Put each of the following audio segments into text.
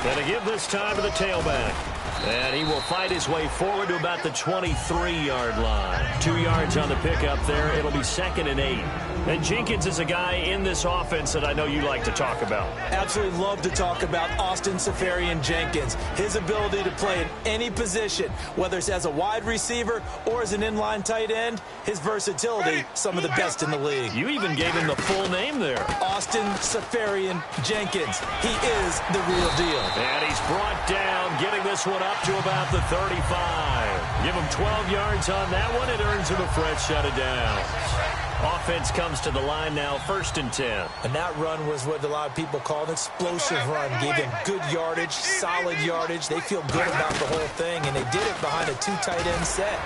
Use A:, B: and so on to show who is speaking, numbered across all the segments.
A: And to give this time to the tailback. And he will fight his way forward to about the 23-yard line. 2 yards on the pickup there. It'll be 2nd and 8. And Jenkins is a guy in this offense that I know you like to talk about.
B: Absolutely love to talk about Austin Seferian-Jenkins. His ability to play in any position, whether it's as a wide receiver or as an inline tight end, his versatility, some of the best in the league.
A: You even gave him the full name there.
B: Austin Seferian-Jenkins. He is the real deal.
A: And he's brought down, getting this one up to about the 35. Give him 12 yards on that one. It earns him a fresh set of downs. Offense comes to the line now, 1st and 10.
B: And that run was what a lot of people call an explosive run. Gave them good yardage, solid yardage. They feel good about the whole thing, and they did it behind a 2 tight end set.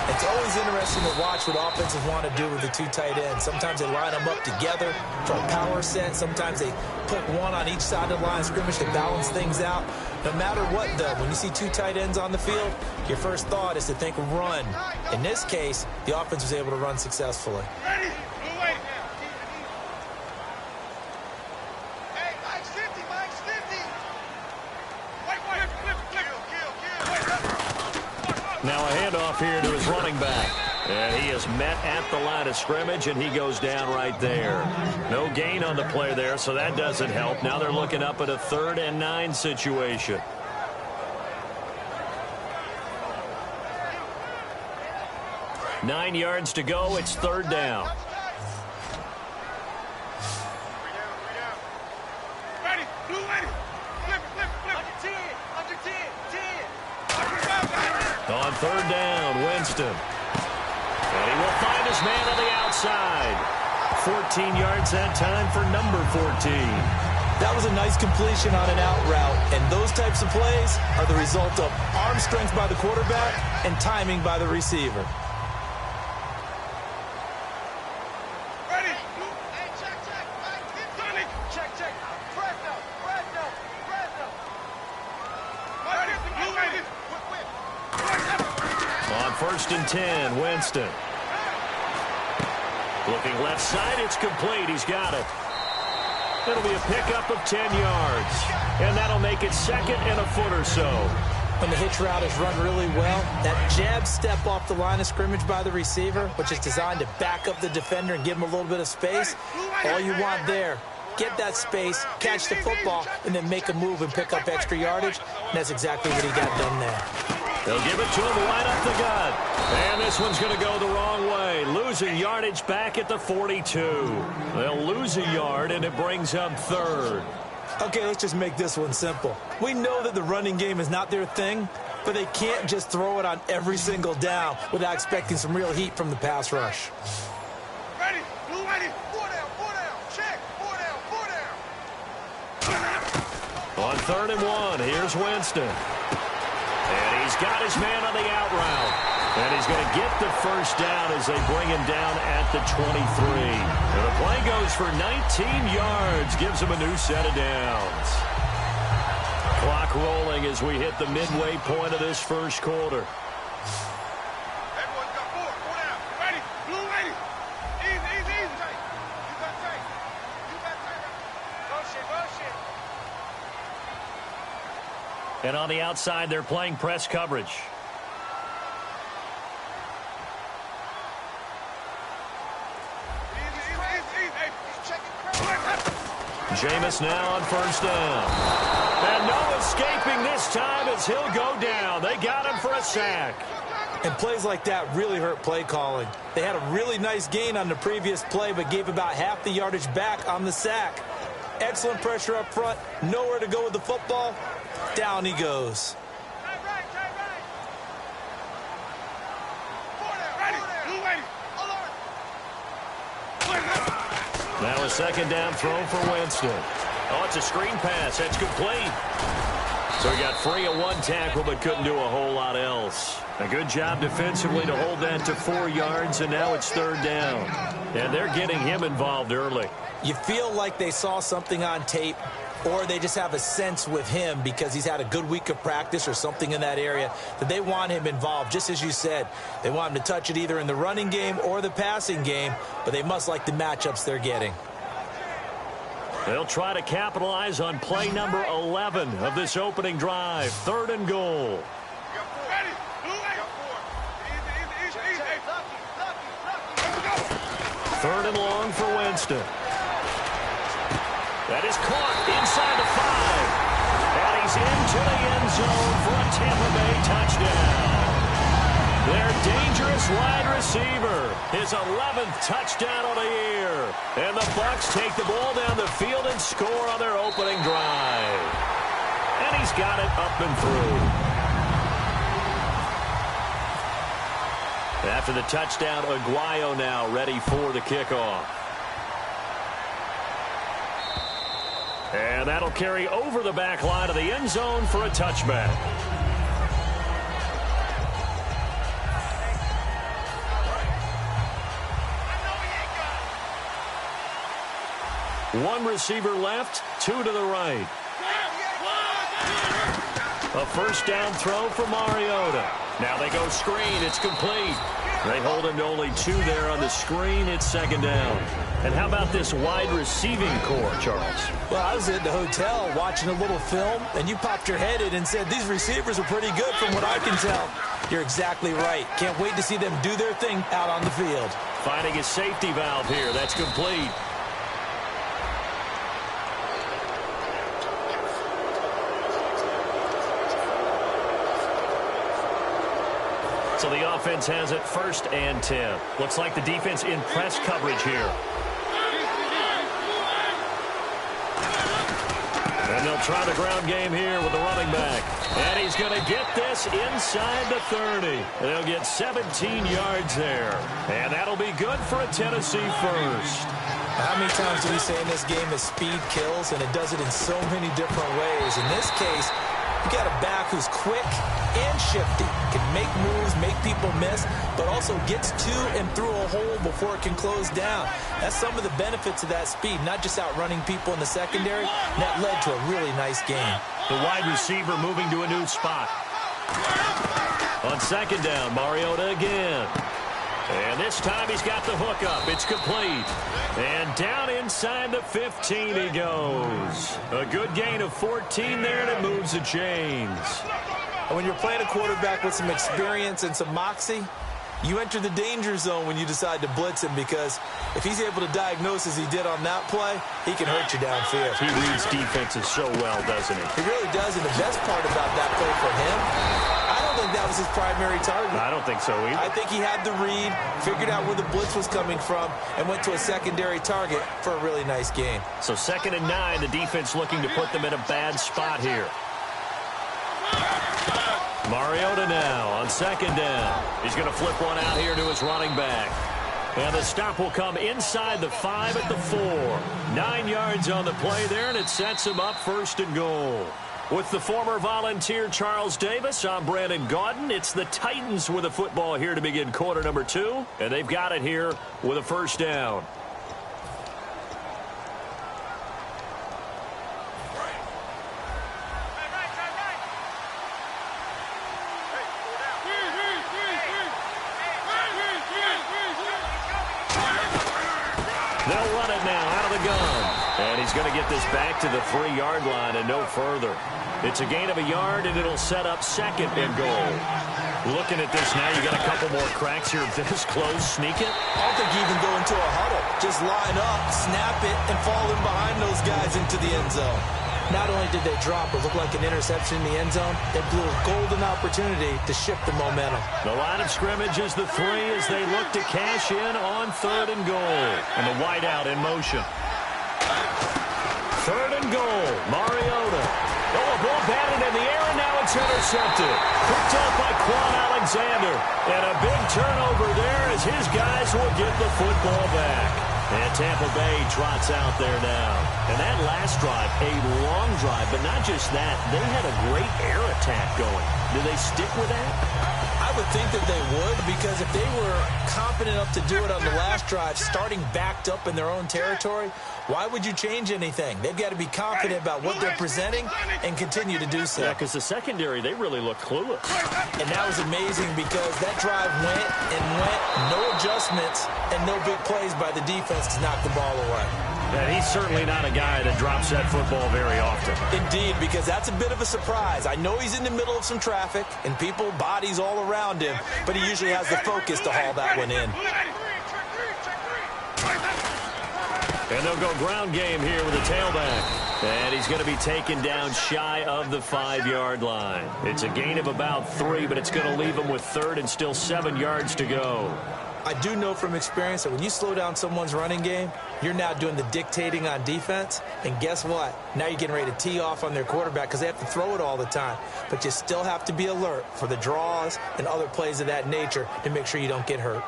B: It's always interesting to watch what offenses want to do with the 2 tight ends. Sometimes they line them up together for a power set. Sometimes they put one on each side of the line of scrimmage to balance things out. No matter what, though, when you see 2 tight ends on the field, your first thought is to think run. In this case, the offense was able to run successfully.
A: Now a handoff here to his running back. And he is met at the line of scrimmage, and he goes down right there. No gain on the play there, so that doesn't help. Now they're looking up at a 3rd and 9 situation. Nine yards to go. It's 3rd down. On 3rd down, Winston. And he will find his man on the outside. 14 yards that time for number 14.
B: That was a nice completion on an out route, and those types of plays are the result of arm strength by the quarterback and timing by the receiver.
A: On 1st and 10, Winston. Looking left side, it's complete. He's got it. It'll be a pickup of 10 yards. And that'll make it 2nd and a foot or so.
B: When the hitch route is run really well, that jab step off the line of scrimmage by the receiver, which is designed to back up the defender and give him a little bit of space, all you want there, get that space, catch the football, and then make a move and pick up extra yardage. And that's exactly what he got done there.
A: They'll give it to him right up the gut. And this one's going to go the wrong way. Losing yardage back at the 42. They'll lose a yard, and it brings up 3rd.
B: Okay, let's just make this one simple. We know that the running game is not their thing, but they can't just throw it on every single down without expecting some real heat from the pass rush.
C: Ready, blue ready, 4 down, check, 4 down.
A: On 3rd and 1, here's Winston. And he's got his man on the out route. And he's going to get the 1st down as they bring him down at the 23. And the play goes for 19 yards. Gives him a new set of downs. Clock rolling as we hit the midway point of this 1st quarter.
C: Everyone's got 4 down. Ready, blue ready. Easy. You got tight. Motion.
A: And on the outside, they're playing press coverage. Jameis now on 1st down. And no escaping this time as he'll go down. They got him for a sack.
B: And plays like that really hurt play calling. They had a really nice gain on the previous play, but gave about half the yardage back on the sack. Excellent pressure up front. Nowhere to go with the football. Down he goes.
A: Now a 2nd down throw for Winston. Oh, it's a screen pass. That's complete. So he got free of 1 tackle but couldn't do a whole lot else. A good job defensively to hold that to 4 yards, and now it's 3rd down. And they're getting him involved early.
B: You feel like they saw something on tape, or they just have a sense with him because he's had a good week of practice or something in that area that they want him involved. Just as you said, they want him to touch it either in the running game or the passing game, but they must like the matchups they're getting.
A: They'll try to capitalize on play number 11 of this opening drive. 3rd and goal.
C: Ready. Blue ready. Easy.
A: 3rd and long for Winston. That is caught inside the 5. And he's into the end zone for a Tampa Bay touchdown. Their dangerous wide receiver, his 11th touchdown of the year. And the Bucs take the ball down the field and score on their opening drive. And he's got it up and through. After the touchdown, Aguayo now ready for the kickoff. And that'll carry over the back line of the end zone for a touchback. One receiver left, 2 to the right. A first down throw for Mariota. Now they go screen. It's complete. They hold him to only 2 there on the screen. It's 2nd down. And how about this wide receiving core, Charles?
B: Well, I was at the hotel watching a little film, and you popped your head in and said, these receivers are pretty good from what I can tell. You're exactly right. Can't wait to see them do their thing out on the field.
A: Finding a safety valve here. That's complete. So the offense has it 1st and 10. Looks like the defense in press coverage here. And they'll try the ground game here with the running back. And he's going to get this inside the 30. They'll get 17 yards there. And that'll be good for a Tennessee first.
B: How many times do we say in this game that speed kills, and it does it in so many different ways? In this case, you got a back who's quick and shifty, can make moves, make people miss, but also gets to and through a hole before it can close down. That's some of the benefits of that speed, not just outrunning people in the secondary. And that led to a really nice game.
A: The wide receiver moving to a new spot. On 2nd down, Mariota again. And this time he's got the hook up. It's complete. And down inside the 15 he goes. A good gain of 14 there, and it moves the chains.
B: And when you're playing a quarterback with some experience and some moxie, you enter the danger zone when you decide to blitz him, because if he's able to diagnose as he did on that play, he can hurt you downfield.
A: He reads defenses so well, doesn't he?
B: He really does, and the best part about that play for him, I don't think that was his primary target.
A: I don't think so either.
B: I think he had the read, figured out where the blitz was coming from, and went to a secondary target for a really nice gain.
A: So 2nd and 9, the defense looking to put them in a bad spot here. Mariota now on 2nd down. He's going to flip one out here to his running back. And the stop will come inside the 5 at the 4. 9 yards on the play there, and it sets him up 1st and goal. With the former Volunteer Charles Davis, I'm Brandon Gaudin. It's the Titans with a football here to begin quarter number 2. And they've got it here with a 1st down. They'll run it now out of the gun. And he's going to get this back to the 3-yard line and no further. It's a gain of a yard, and it'll set up 2nd and goal. Looking at this now, you got a couple more cracks here this close. Sneak it.
B: I don't think you even go into a huddle. Just line up, snap it, and fall in behind those guys into the end zone. Not only did they drop what looked like an interception in the end zone, they blew a golden opportunity to shift the momentum.
A: The line of scrimmage is the 3 as they look to cash in on 3rd and goal. And the wideout in motion. 3rd and goal. Mariota. Oh, a ball batted in the air, and now it's intercepted. Picked up by Quan Alexander. And a big turnover there as his guys will get the football back. And Tampa Bay trots out there now. And that last drive, a long drive, but not just that. They had a great air attack going. Do they stick with that?
B: I would think that they would, because if they were confident enough to do it on the last drive, starting backed up in their own territory, why would you change anything? They've got to be confident about what they're presenting and continue to do so.
A: Yeah, because the secondary, they really look clueless.
B: And that was amazing because that drive went, no adjustments, and no big plays by the defense to knock the ball away.
A: And he's certainly not a guy that drops that football very often.
B: Indeed, because that's a bit of a surprise. I know he's in the middle of some traffic and people, bodies all around him, but he usually has the focus to haul that one in.
A: And they'll go ground game here with a tailback. And he's going to be taken down shy of the 5-yard line. It's a gain of about 3, but it's going to leave him with 3rd and still 7 yards to go.
B: I do know from experience that when you slow down someone's running game, you're now doing the dictating on defense. And guess what? Now you're getting ready to tee off on their quarterback because they have to throw it all the time. But you still have to be alert for the draws and other plays of that nature to make sure you don't get hurt.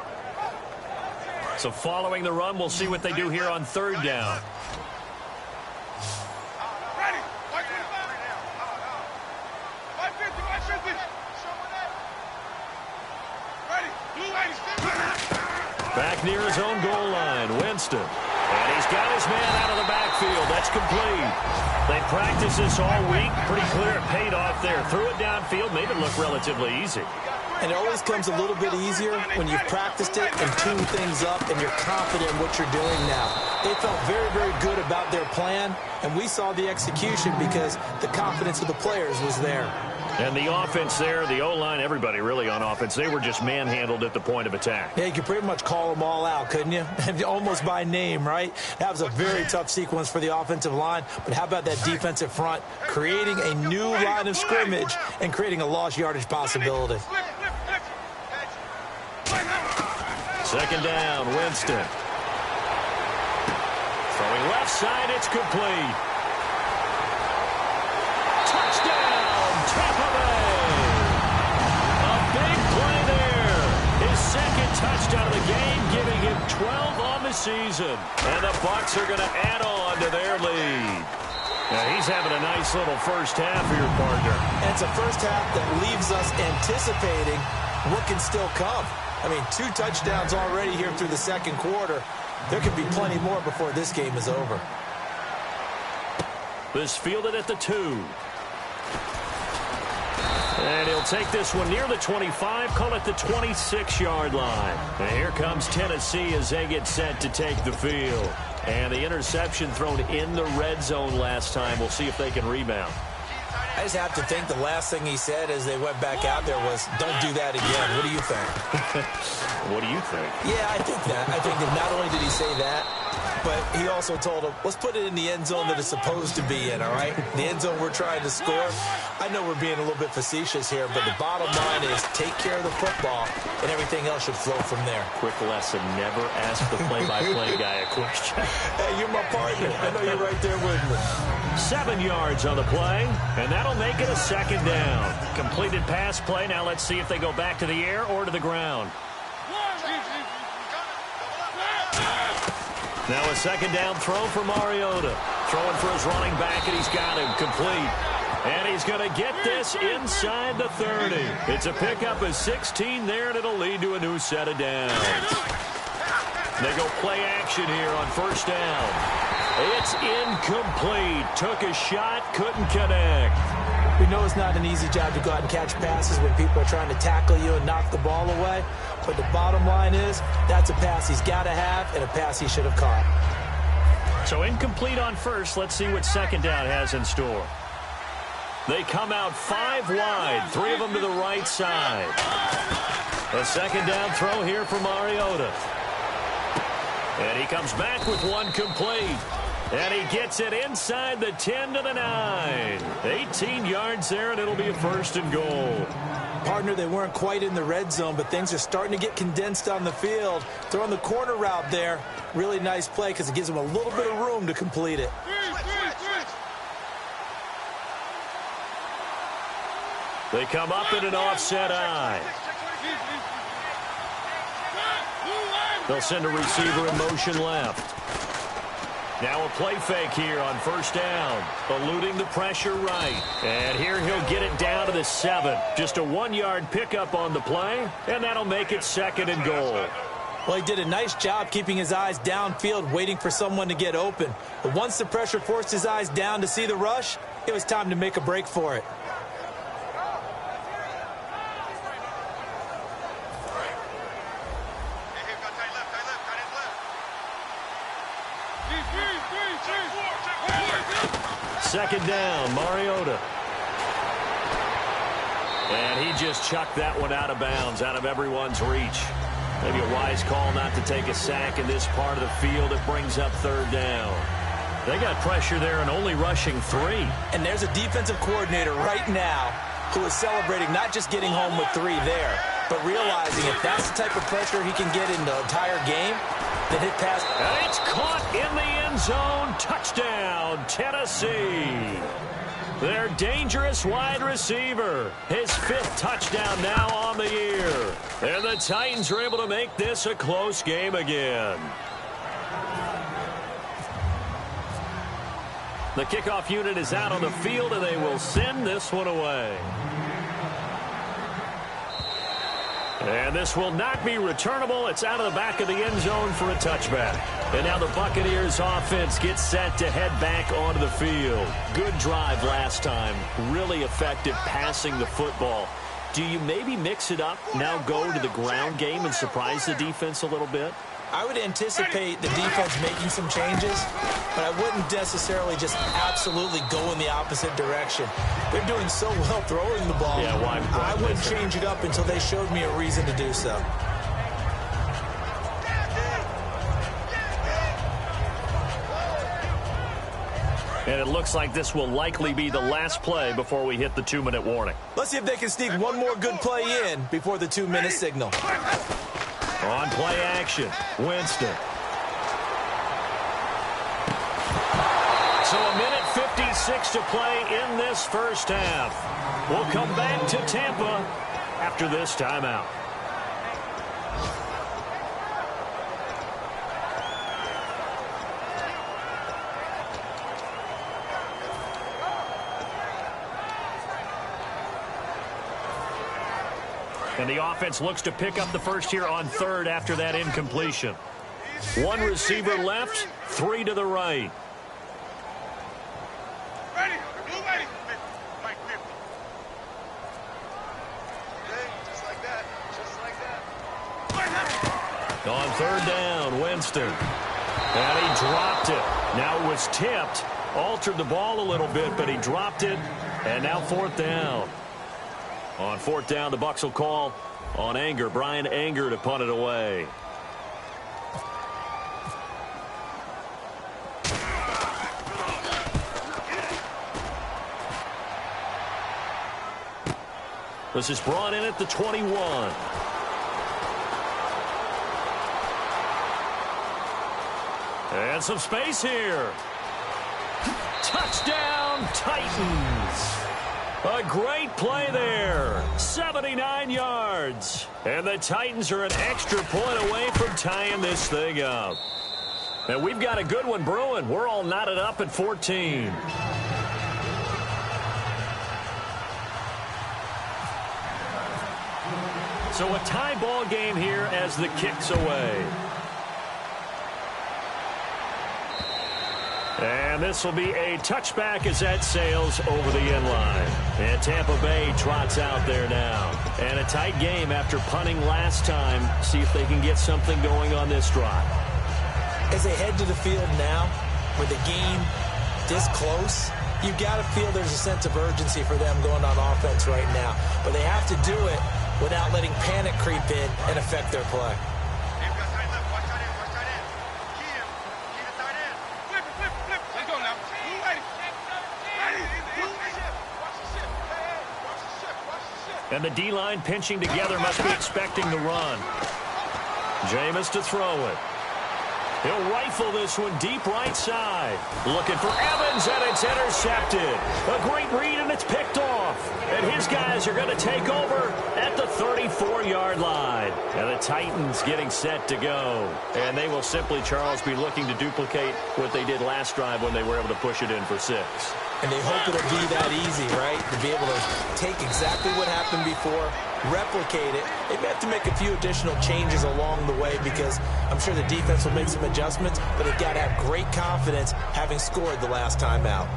A: So following the run, we'll see what they do here on 3rd down. Back near his own goal line, Winston. And he's got his man out of the backfield. That's complete. They practiced this all week. Pretty clear it paid off there. Threw it downfield, made it look relatively easy.
B: And it always comes a little bit easier when you've practiced it and tuned things up and you're confident in what you're doing now. They felt very, very good about their plan, and we saw the execution because the confidence of the players was there.
A: And the offense there, the O-line, everybody really on offense, they were just manhandled at the point of attack.
B: Yeah, you could pretty much call them all out, couldn't you? Almost by name, right? That was a very tough sequence for the offensive line, but how about that defensive front creating a new line of scrimmage and creating a lost yardage possibility?
A: 2nd down, Winston. Throwing left side, it's complete. Touchdown, Tampa Bay. A big play there. His 2nd touchdown of the game, giving him 12 on the season. And the Bucs are going to add on to their lead. Now, he's having a nice little first half here, partner.
B: And it's a first half that leaves us anticipating what can still come. I mean, 2 touchdowns already here through the 2nd quarter. There could be plenty more before this game is over.
A: This fielded at the 2. And he'll take this one near the 25, call it the 26-yard line. And here comes Tennessee as they get set to take the field. And the interception thrown in the red zone last time. We'll see if they can rebound.
B: I just have to think the last thing he said as they went back out there was, don't do that again. What do you think?
A: What do you think?
B: Yeah, I think that. I think that not only did he say that, but he also told him, let's put it in the end zone that it's supposed to be in, all right? The end zone we're trying to score. I know we're being a little bit facetious here, but the bottom line is take care of the football, and everything else should flow from there.
A: Quick lesson, never ask the play-by-play guy a question.
B: Hey, you're my partner. I know you're right there with me.
A: 7 yards on the play, and that'll make it a 2nd down. Completed pass play. Now let's see if they go back to the air or to the ground. Now a 2nd down throw for Mariota. Throwing for his running back, and he's got him complete. And he's going to get this inside the 30. It's a pickup of 16 there, and it'll lead to a new set of downs. They go play action here on 1st down. It's incomplete. Took a shot, couldn't connect.
B: We know it's not an easy job to go out and catch passes when people are trying to tackle you and knock the ball away. But the bottom line is, that's a pass he's got to have and a pass he should have caught.
A: So incomplete on 1st. Let's see what 2nd down has in store. They come out 5 wide, 3 of them to the right side. A 2nd down throw here for Mariota. And he comes back with one complete. And he gets it inside the 10 to the 9. 18 yards there, and it'll be a 1st and goal.
B: Partner, they weren't quite in the red zone, but things are starting to get condensed on the field. Throwing the corner route there, really nice play because it gives them a little bit of room to complete it.
A: They come up in an offset eye. They'll send a receiver in motion left. Now a play fake here on 1st down. Eluding the pressure right. And here he'll get it down to the 7. Just a 1-yard pickup on the play, and that'll make it 2nd and goal.
B: Well, he did a nice job keeping his eyes downfield, waiting for someone to get open. But once the pressure forced his eyes down to see the rush, it was time to make a break for it.
A: second down, Mariota. And he just chucked that one out of bounds, out of everyone's reach. Maybe a wise call not to take a sack in this part of the field. It brings up third down. They got pressure there and only rushing 3.
B: And there's a defensive coordinator right now who is celebrating not just getting home with 3 there, but realizing if that's the type of pressure he can get in the entire game, then hit past.
A: And it's caught in the end zone. Touchdown, Tennessee. Their dangerous wide receiver. His 5th touchdown now on the year. And the Titans are able to make this a close game again. The kickoff unit is out on the field, and they will send this one away. And this will not be returnable. It's out of the back of the end zone for a touchback. And now the Buccaneers offense gets set to head back onto the field. Good drive last time. Really effective passing the football. Do you maybe mix it up, now go to the ground game and surprise the defense a little bit?
B: I would anticipate the defense making some changes, but I wouldn't necessarily just absolutely go in the opposite direction. They're doing so well throwing the ball.
A: Yeah, why
B: I wouldn't change it up until they showed me a reason to do so.
A: And it looks like this will likely be the last play before we hit the 2-minute warning.
B: Let's see if they can sneak one more good play in before the 2-minute signal.
A: On play action, Winston. So a minute 56 to play in this first half. We'll come back to Tampa after this timeout. And the offense looks to pick up the first here on 3rd after that incompletion. 1 receiver left, 3 to the right.
C: Ready, blue ready. Mike, just like that,
A: On 3rd down, Winston. And he dropped it. Now it was tipped, altered the ball a little bit, but he dropped it. And now 4th down. On 4th down, the Bucs will call on Anger. Brian Anger to punt it away. This is brought in at the 21. And some space here. Touchdown, Titans. A great play there. 79 yards. And the Titans are an extra point away from tying this thing up. And we've got a good one brewing. We're all knotted up at 14. So a tie ball game here as the kick's away. And this will be a touchback as that sails over the end line. And Tampa Bay trots out there now. And a tight game after punting last time. See if they can get something going on this drive.
B: As they head to the field now, with the game this close, you've got to feel there's a sense of urgency for them going on offense right now. But they have to do it without letting panic creep in and affect their play.
A: And the D-line pinching together must be expecting the run. Jameis to throw it. He'll rifle this one deep right side. Looking for Evans, and it's intercepted. A great read, and it's picked off. And his guys are going to take over at the 34-yard line. And the Titans getting set to go. And they will simply, Charles, be looking to duplicate what they did last drive when they were able to push it in for 6.
B: And they hope it'll be that easy, right? To be able to take exactly what happened before, replicate it. They may have to make a few additional changes along the way because I'm sure the defense will make some adjustments, but they've got to have great confidence having scored the last time out.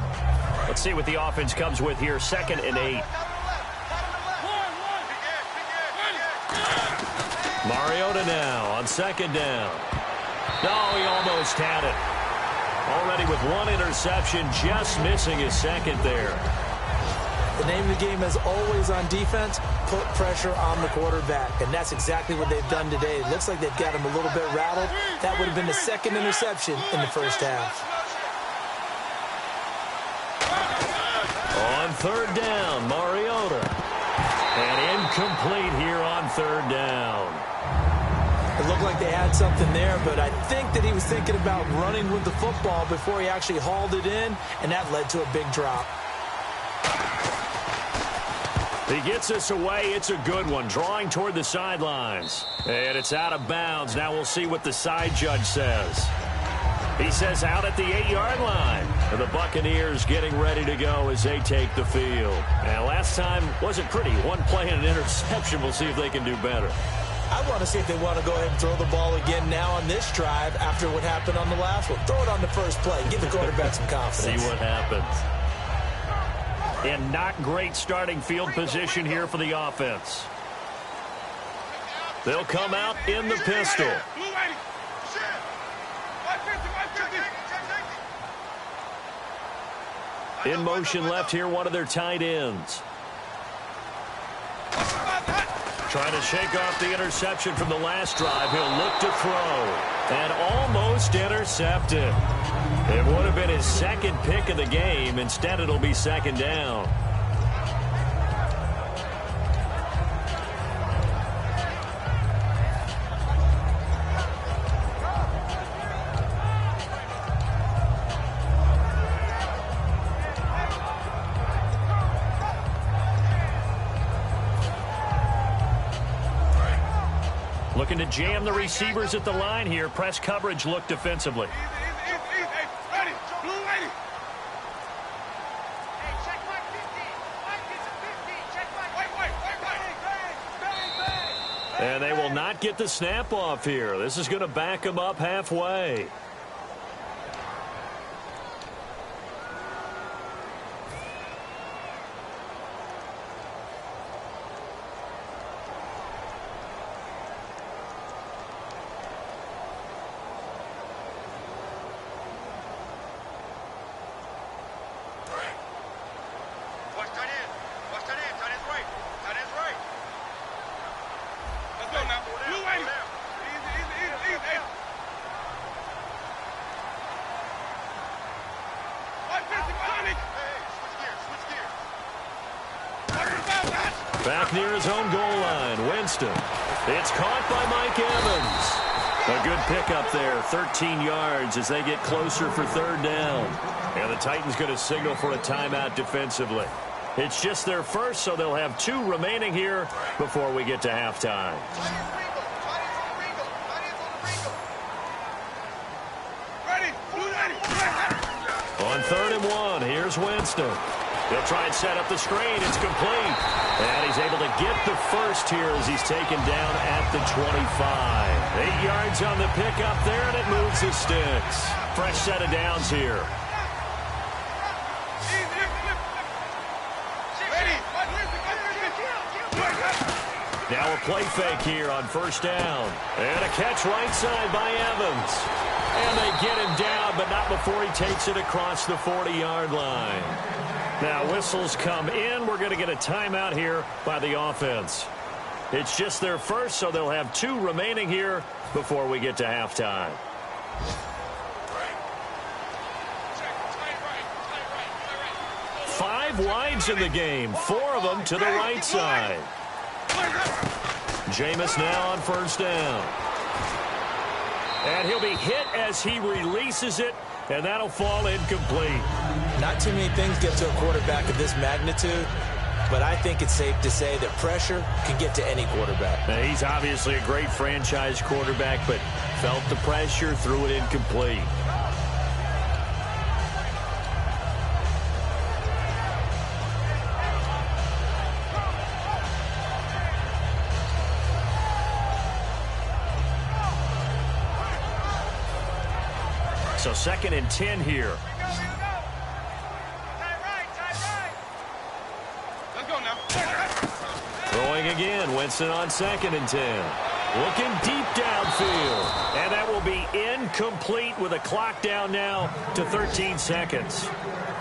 A: Let's see what the offense comes with here. 2nd and 8. Mariota now on 2nd down. No, he almost had it. Already with one interception, just missing his second there.
B: The name of the game is always on defense, put pressure on the quarterback. And that's exactly what they've done today. It looks like they've got him a little bit rattled. That would have been the second interception in the first half.
A: On third down, Mariota. And incomplete here on third down.
B: It looked like they had something there, but I think that he was thinking about running with the football before he actually hauled it in, and that led to a big drop.
A: He gets us away. It's a good one. Drawing toward the sidelines. And it's out of bounds. Now we'll see what the side judge says. He says out at the 8-yard line. And the Buccaneers getting ready to go as they take the field. And last time wasn't pretty. One play and an interception. We'll see if they can do better.
B: I want to see if they want to go ahead and throw the ball again now on this drive after what happened on the last one. Throw it on the first play. Give the quarterback some confidence.
A: See what happens. And not great starting field position here for the offense. They'll come out in the pistol. In motion left here, one of their tight ends. Trying to shake off the interception from the last drive. He'll look to throw. And almost intercepted. It would have been his second pick of the game. Instead, it'll be second down. Looking to jam the receivers at the line here. Press coverage look defensively. And they will not get the snap off here. This is going to back them up halfway. Back near his own goal line, Winston. It's caught by Mike Evans. A good pickup there, 13 yards as they get closer for third down. And the Titans going to signal for a timeout defensively. It's just their first, so they'll have 2 remaining here before we get to halftime. On 3rd and 1, here's Winston. They'll try and set up the screen. It's complete. And he's able to get the first here as he's taken down at the 25. 8 yards on the pickup there, and it moves the sticks. Fresh set of downs here. Now a play fake here on first down. And a catch right side by Evans. And they get him down, but not before he takes it across the 40-yard line. Now whistles come in. We're going to get a timeout here by the offense. It's just their first, so they'll have 2 remaining here before we get to halftime. Five wides in the game, 4 of them to the right side. Jameis now on first down. And he'll be hit as he releases it, and that'll fall incomplete.
B: Not too many things get to a quarterback of this magnitude, but I think it's safe to say that pressure can get to any quarterback.
A: Now, he's obviously a great franchise quarterback, but felt the pressure, threw it incomplete. So 2nd and 10 here.
C: Let's go now.
A: Throwing again. Winston on 2nd and 10. Looking deep downfield. And that will be incomplete with a clock down now to 13 seconds.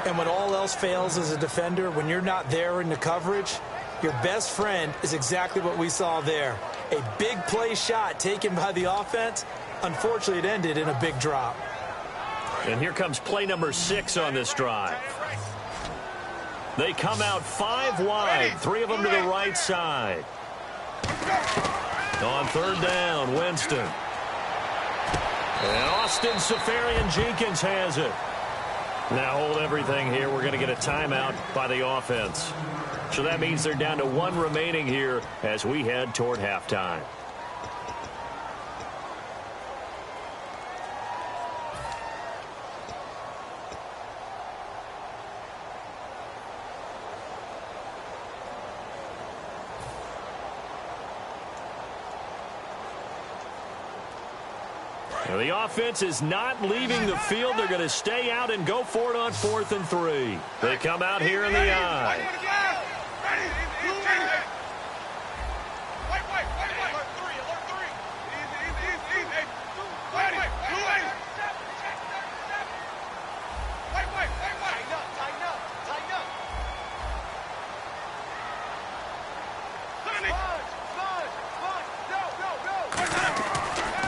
B: And when all else fails as a defender, when you're not there in the coverage, your best friend is exactly what we saw there. A big play shot taken by the offense. Unfortunately, it ended in a big drop.
A: And here comes play number 6 on this drive. They come out 5 wide, 3 of them to the right side. On third down, Winston. And Austin Safarian-Jenkins has it. Now hold everything here. We're going to get a timeout by the offense. So that means they're down to 1 remaining here as we head toward halftime. Now the offense is not leaving the field. They're going to stay out and go for it on 4th and 3. They come out here in the I.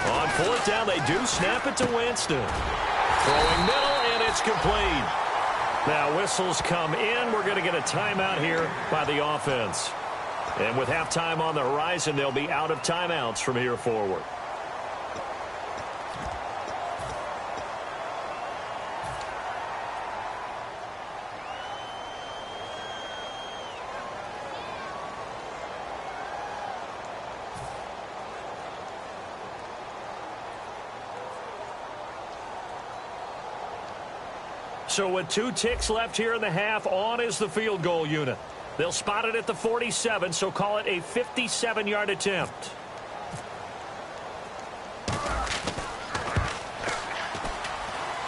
A: On 4th down, they do snap it to Winston. Throwing middle, and it's complete. Now whistles come in. We're going to get a timeout here by the offense. And with halftime on the horizon, they'll be out of timeouts from here forward. So with 2 ticks left here in the half, on is the field goal unit. They'll spot it at the 47, so call it a 57-yard attempt.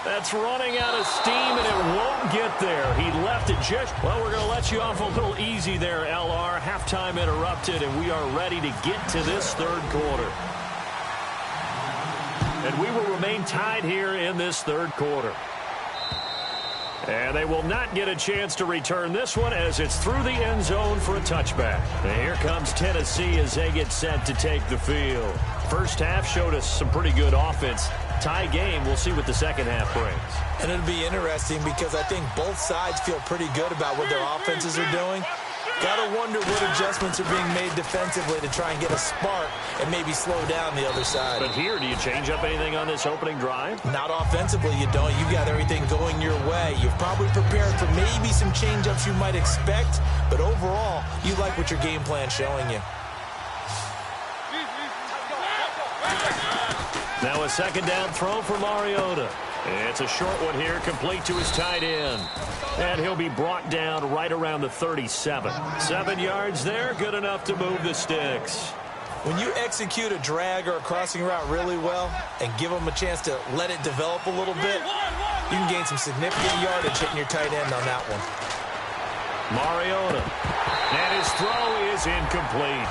A: That's running out of steam, and it won't get there. He left it just... Well, we're going to let you off a little easy there, LR. Halftime interrupted, and we are ready to get to this 3rd quarter. And we will remain tied here in this 3rd quarter. And they will not get a chance to return this one as it's through the end zone for a touchback. And here comes Tennessee as they get set to take the field. First half showed us some pretty good offense. Tie game, we'll see what the second half brings.
B: And it'll be interesting because I think both sides feel pretty good about what their offenses are doing. Got to wonder what adjustments are being made defensively to try and get a spark and maybe slow down the other side.
A: But here, do you change up anything on this opening drive?
B: Not offensively, you don't. You got everything going your way. You've probably prepared for maybe some change-ups you might expect, but overall, you like what your game plan's showing you.
A: Now a second down throw for Mariota. It's a short one here, complete to his tight end. And he'll be brought down right around the 37. 7 yards there, good enough to move the sticks.
B: When you execute a drag or a crossing route really well and give them a chance to let it develop a little bit, you can gain some significant yardage hitting your tight end on that one.
A: Mariota. And his throw is incomplete.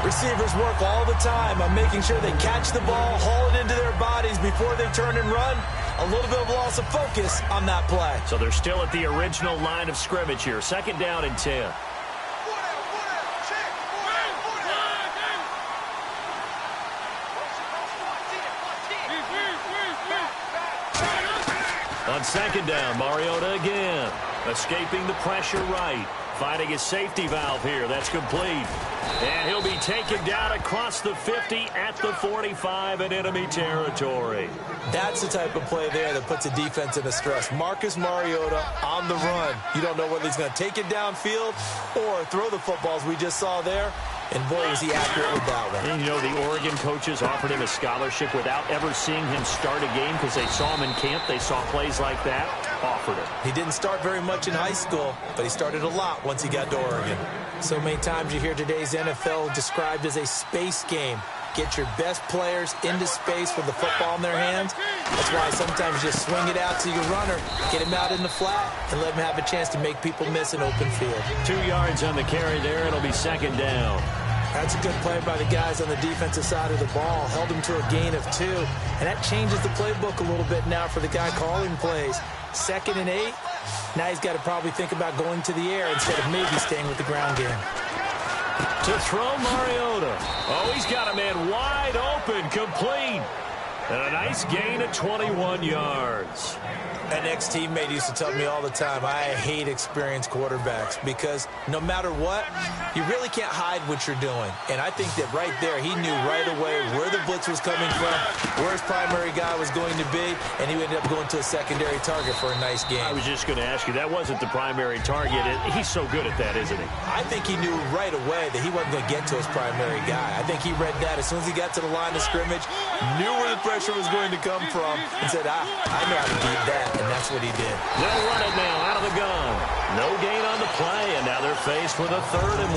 B: Receivers work all the time on making sure they catch the ball, haul it into their bodies before they turn and run. A little bit of loss of focus on that play.
A: So they're still at the original line of scrimmage here. Second down and 10. On second down, Mariota again. Escaping the pressure right. Finding his safety valve here. That's complete. And he'll be taken down across the 50 at the 45 in enemy territory.
B: That's the type of play there that puts a defense into stress. Marcus Mariota on the run. You don't know whether he's going to take it downfield or throw the footballs we just saw there. And boy, was he accurate with that one.
A: And you know, the Oregon coaches offered him a scholarship without ever seeing him start a game because they saw him in camp. They saw plays like that, offered it.
B: He didn't start very much in high school, but he started a lot once he got to Oregon. So many times you hear today's NFL described as a space game. Get your best players into space with the football in their hands. That's why sometimes you just swing it out to your runner, get him out in the flat, and let him have a chance to make people miss an open field.
A: 2 yards on the carry there. It'll be second down.
B: That's a good play by the guys on the defensive side of the ball. Held him to a gain of 2. And that changes the playbook a little bit now for the guy calling plays. 2nd and 8. Now he's got to probably think about going to the air instead of maybe staying with the ground game.
A: To throw Mariota. Oh, he's got a man wide open, complete. And a nice gain of 21 yards.
B: An ex-teammate used to tell me all the time, I hate experienced quarterbacks because no matter what, you really can't hide what you're doing. And I think that right there, he knew right away where the blitz was coming from, where his primary guy was going to be, and he ended up going to a secondary target for a nice game.
A: I was just going to ask you, that wasn't the primary target. He's so good at that, isn't he?
B: I think he knew right away that he wasn't going to get to his primary guy. I think he read that as soon as he got to the line of scrimmage, knew where the pressure was going to come from, and said, I know how to beat that. And that's what he did.
A: They'll run it now out of the gun. No gain on the play, and now they're faced with a 3rd and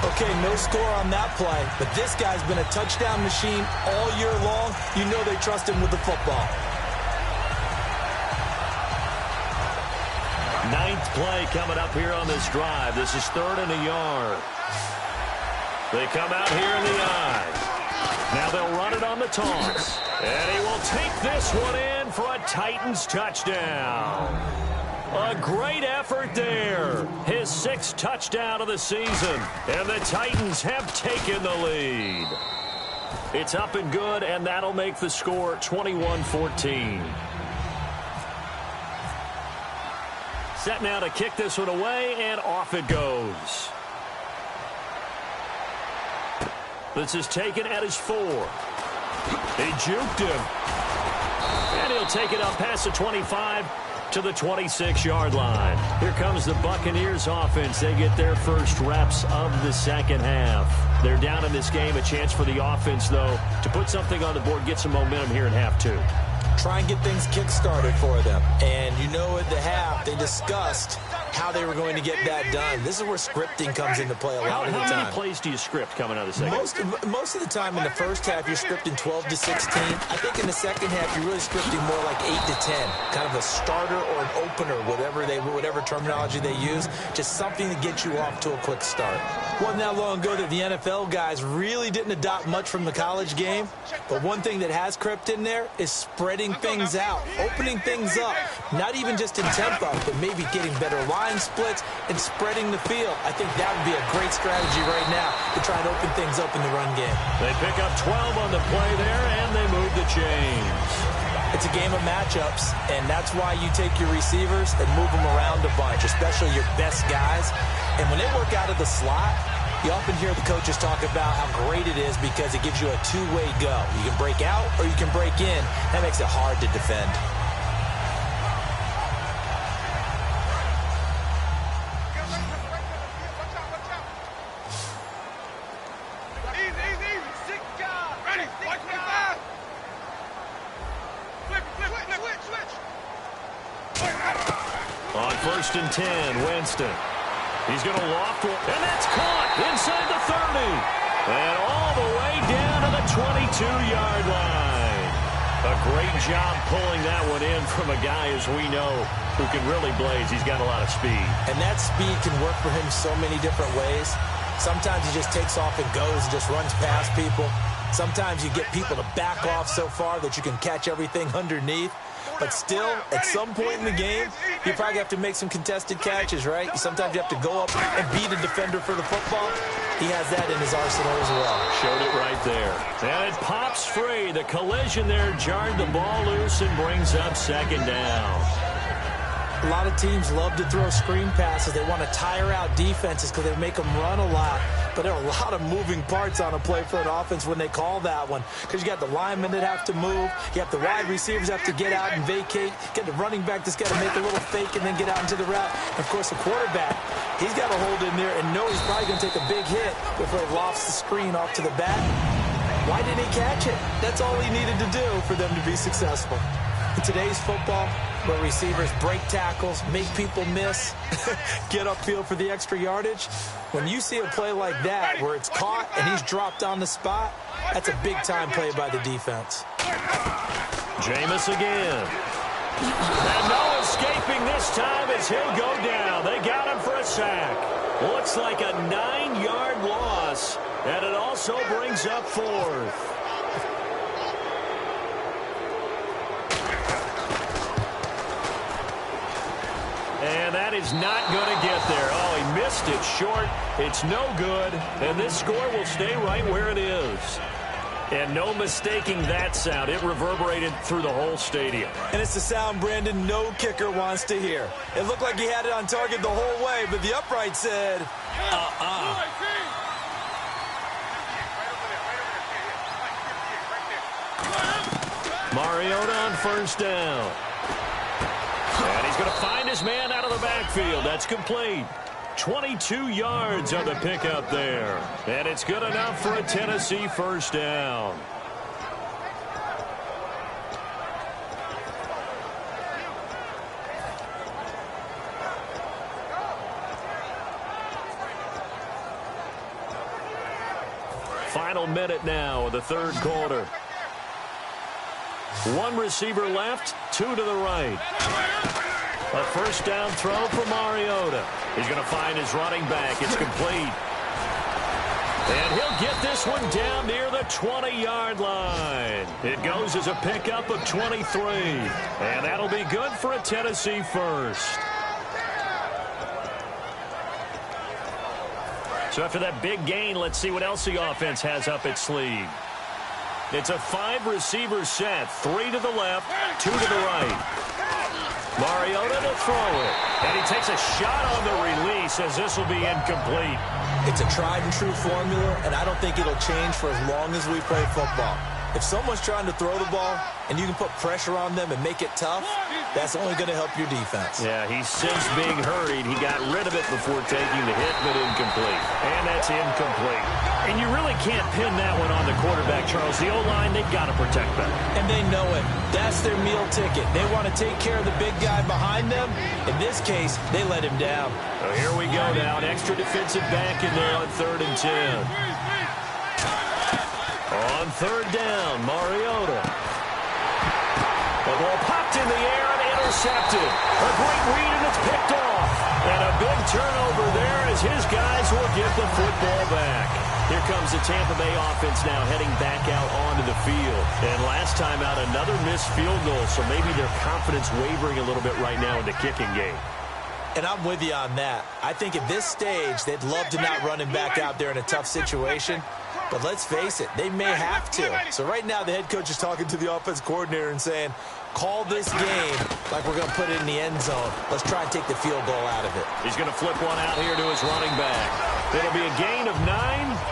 A: 1.
B: Okay, no score on that play, but this guy's been a touchdown machine all year long. You know they trust him with the football.
A: 9th play coming up here on this drive. This is 3rd and a yard. They come out here in the eye. Now they'll run it on the toss. And he will take this one in for a Titans touchdown. A great effort there. His 6th touchdown of the season. And the Titans have taken the lead. It's up and good, and that'll make the score 21-14. Set now to kick this one away, and off it goes. This is taken at his 4. He juked him. And he'll take it up past the 25 to the 26-yard line. Here comes the Buccaneers offense. They get their first reps of the 2nd half. They're down in this game. A chance for the offense, though, to put something on the board, get some momentum here in half 2.
B: Try and get things kick-started for them. And you know at the half, they discussed how they were going to get that done. This is where scripting comes into play a lot of the time.
A: How many plays do you script coming out of the second?
B: Most of the time in the first half, you're scripting 12 to 16. I think in the second half, you're really scripting more like 8 to 10. Kind of a starter or an opener, whatever terminology they use. Just something to get you off to a quick start. Wasn't that long ago that the NFL guys really didn't adopt much from the college game. But one thing that has crept in there is spreading things out, opening things up. Not even just in tempo, but maybe getting better line splits and spreading the field. I think that would be a great strategy right now to try and open things up in the run game.
A: They pick up 12 on the play there, and they move the chains.
B: It's a game of matchups, and that's why you take your receivers and move them around a bunch, especially your best guys. And when they work out of the slot, you often hear the coaches talk about how great it is because it gives you a two-way go. You can break out or you can break in. That makes it hard to defend.
A: On 1st and 10, Winston. He's going to loft one, and that's caught inside the 30. And all the way down to the 22-yard line. A great job pulling that one in from a guy, as we know, who can really blaze. He's got a lot of speed.
B: And that speed can work for him so many different ways. Sometimes he just takes off and goes and just runs past people. Sometimes you get people to back off so far that you can catch everything underneath. But still, at some point in the game, you probably have to make some contested catches, right? Sometimes you have to go up and beat a defender for the football. He has that in his arsenal as well.
A: Showed it right there. And it pops free. The collision there jarred the ball loose and brings up 2nd down.
B: A lot of teams love to throw screen passes. They want to tire out defenses because they make them run a lot. But there are a lot of moving parts on a play for an offense when they call that one. Because you got the linemen that have to move. You have the wide receivers have to get out and vacate. You got the running back that's got to make a little fake and then get out into the route. And, of course, the quarterback, he's got to hold in there and know he's probably going to take a big hit before he lofts the screen off to the back. Why didn't he catch it? That's all he needed to do for them to be successful. In today's football, where receivers break tackles, make people miss, get upfield for the extra yardage, when you see a play like that where it's caught and he's dropped on the spot, that's a big-time play by the defense.
A: Jameis again. And no escaping this time as he'll go down. They got him for a sack. Looks like a 9-yard loss, and it also brings up 4th. And that is not going to get there. Oh, he missed it short. It's no good, and this score will stay right where it is. And no mistaking that sound. It reverberated through the whole stadium.
B: And it's the sound, Brandon, no kicker wants to hear. It looked like he had it on target the whole way, but the upright said,
A: Mariota on first down. And he's going to find his man out of the backfield. That's complete. 22 yards on the pickup there. And it's good enough for a Tennessee first down. Final minute now of the third quarter. One receiver left, 2 to the right. A first down throw for Mariota. He's going to find his running back. It's complete. And he'll get this one down near the 20-yard line. It goes as a pickup of 23. And that'll be good for a Tennessee first. So after that big gain, let's see what else the offense has up its sleeve. It's a 5-receiver set. 3 to the left, 2 to the right. Mariota to throw it. And he takes a shot on the release as this will be incomplete.
B: It's a tried-and-true formula, and I don't think it'll change for as long as we play football. If someone's trying to throw the ball and you can put pressure on them and make it tough, that's only going to help your defense.
A: Yeah, he's since being hurried. He got rid of it before taking the hit, but incomplete. And that's incomplete. And you really can't pin that one on the quarterback, Charles. The O-line, they've got to protect them.
B: And they know it. That's their meal ticket. They want to take care of the big guy behind them. In this case, they let him down.
A: So here we go now. An extra defensive back in there on 3rd and 10. On 3rd down, Mariota. The ball popped in the air and intercepted. A great read, and it's picked off. And a big turnover there as his guys will get the football back. Here comes the Tampa Bay offense now heading back out onto the field. And last time out, another missed field goal, so maybe their confidence wavering a little bit right now in the kicking game.
B: And I'm with you on that. I think at this stage, they'd love to not run him back out there in a tough situation. But let's face it, they may have to. So right now, the head coach is talking to the offense coordinator and saying, call this game like we're going to put it in the end zone. Let's try and take the field goal out of it.
A: He's going to flip one out here to his running back. It'll be a gain of 9,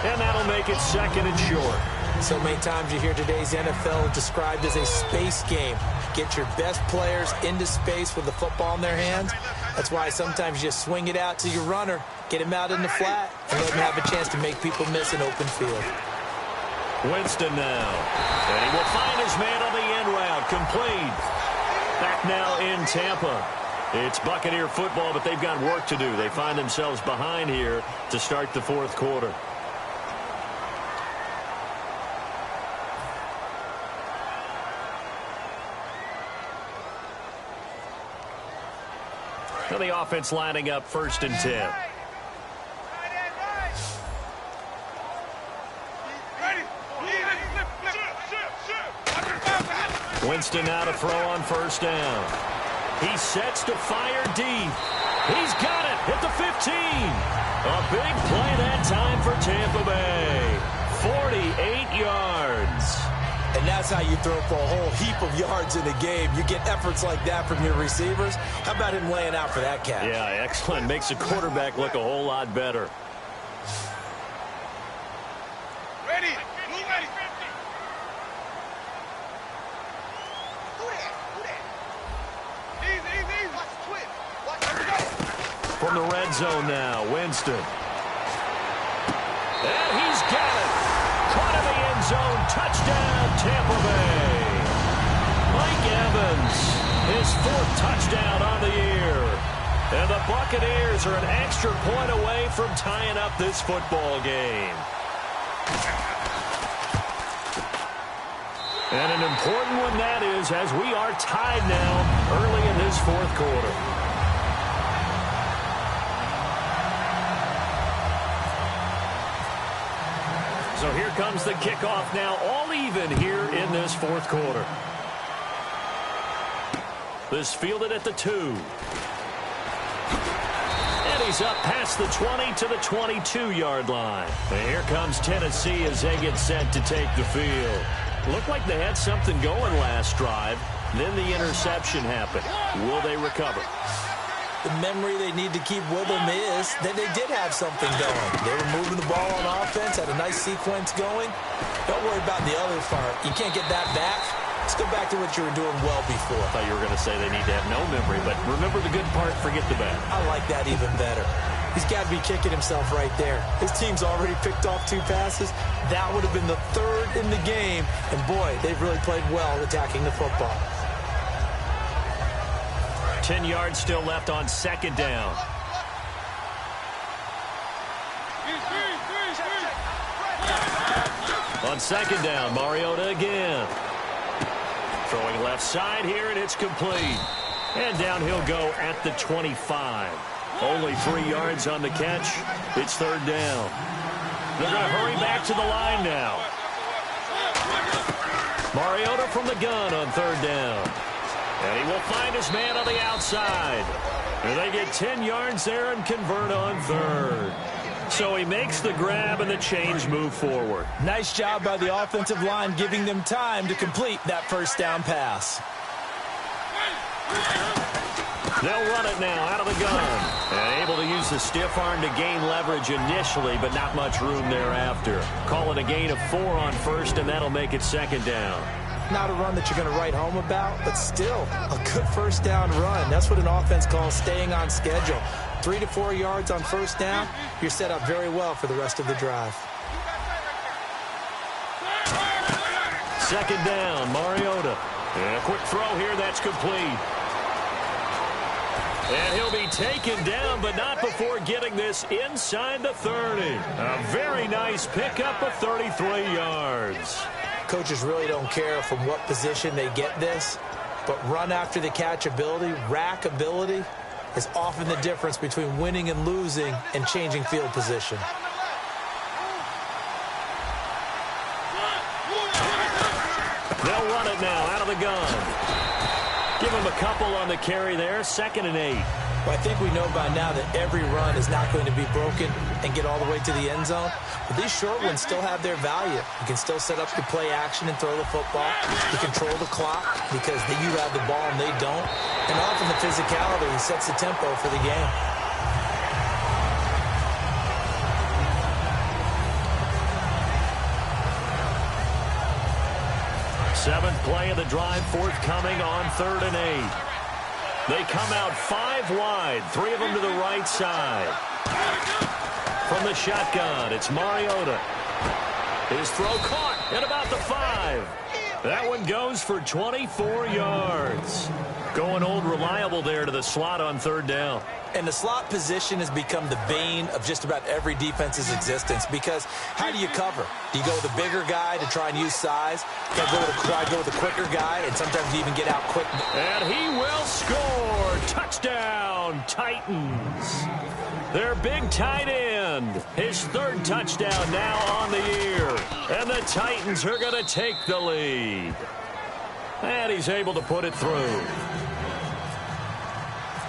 A: and that'll make it 2nd and short.
B: So many times you hear today's NFL described as a space game. Get your best players into space with the football in their hands. That's why sometimes you just swing it out to your runner, get him out in the flat, and let him have a chance to make people miss an open field.
A: Winston now. And he will find his man on the end route. Complete. Back now in Tampa. It's Buccaneer football, but they've got work to do. They find themselves behind here to start the 4th quarter. And the offense lining up 1st and 10. Winston now to throw on 1st down. He sets to fire deep. He's got it at the 15. A big play that time for Tampa Bay. 48 yards.
B: And that's how you throw for a whole heap of yards in a game. You get efforts like that from your receivers. How about him laying out for that catch?
A: Yeah, excellent. Makes the quarterback look a whole lot better.
C: Ready. Blue ready. Easy. Watch the twist. Watch the
A: From the red zone now, Winston. And he's got it. Caught in the end zone. Touchdown, Tampa Bay. Mike Evans, his 4th touchdown on the year. And the Buccaneers are an extra point away from tying up this football game. And an important one that is, as we are tied now early in this 4th quarter. So here comes the kickoff now, all even here in this fourth quarter. This fielded at the 2. And he's up past the 20 to the 22-yard line. And here comes Tennessee as they get set to take the field. Looked like they had something going last drive. Then the interception happened. Will they recover?
B: The memory they need to keep with them is that they did have something going. They were moving the ball on offense, had a nice sequence going. Don't worry about the other part. You can't get that back. Let's go back to what you were doing well before.
A: I thought you were going to say they need to have no memory, but remember the good part, forget the bad.
B: I like that even better. He's got to be kicking himself right there. His team's already picked off 2 passes. That would have been the 3rd in the game. And, boy, they've really played well attacking the football.
A: 10 yards still left on 2nd down. On 2nd down, Mariota again. Throwing left side here, and it's complete. And down he'll go at the 25. Only 3 yards on the catch. It's 3rd down. They're going to hurry back to the line now. Mariota from the gun on 3rd down. And he will find his man on the outside. And they get 10 yards there and convert on 3rd. So he makes the grab and the chains move forward.
B: Nice job by the offensive line giving them time to complete that 1st down pass.
A: They'll run it now out of the gun. And able to use the stiff arm to gain leverage initially, but not much room thereafter. Call it a gain of 4 on 1st, and that'll make it 2nd down.
B: Not a run that you're going to write home about, but still a good 1st down run. That's what an offense calls staying on schedule. 3 to 4 yards on 1st down, you're set up very well for the rest of the drive.
A: 2nd down, Mariota. And a quick throw here, that's complete. And he'll be taken down, but not before getting this inside the 30. A very nice pickup of 33 yards.
B: Coaches really don't care from what position they get this, but run after the catch ability, rack ability, is often the difference between winning and losing and changing field position.
A: They'll run it now out of the gun. Give him a couple on the carry there, 2nd and 8.
B: Well, I think we know by now that every run is not going to be broken and get all the way to the end zone. But these short ones still have their value. You can still set up your play action and throw the football. You control the clock because you have the ball and they don't. And often the physicality sets the tempo for the game.
A: Seventh play of the drive, forthcoming on 3rd and 8. They come out 5 wide, 3 of them to the right side. From the shotgun, it's Mariota. His throw caught at about the 5. That one goes for 24 yards. Going old reliable there to the slot on 3rd down.
B: And the slot position has become the bane of just about every defense's existence because how do you cover? Do you go with a bigger guy to try and use size? You got to go with a quicker guy, and sometimes you even get out quick.
A: And he will score. Touchdown, Titans. Their big tight end. His 3rd touchdown now on the year. And the Titans are going to take the lead. And he's able to put it through.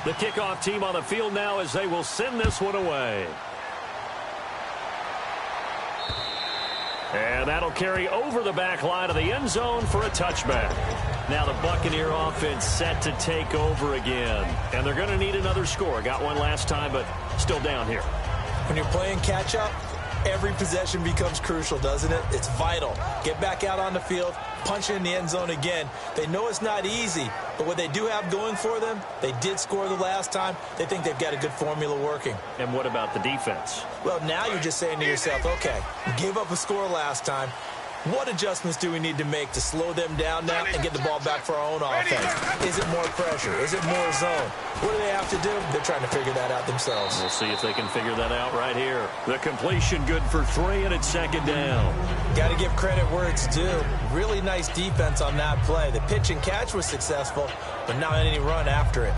A: The kickoff team on the field now as they will send this one away. And that'll carry over the back line of the end zone for a touchback. Now the Buccaneer offense set to take over again. And they're going to need another score. Got one last time, but still down here.
B: When you're playing catch-up, every possession becomes crucial, doesn't it? It's vital. Get back out on the field, punch it in the end zone again. They know it's not easy, but what they do have going for them, they did score the last time. They think they've got a good formula working.
A: And what about the defense?
B: Well, now you're just saying to yourself, okay, we gave up a score last time. What adjustments do we need to make to slow them down now and get the ball back for our own offense? Is it more pressure? Is it more zone? What do they have to do? They're trying to figure that out themselves.
A: We'll see if they can figure that out right here. The completion good for 3, and it's 2nd down.
B: Got to give credit where it's due. Really nice defense on that play. The pitch and catch was successful, but not any run after it.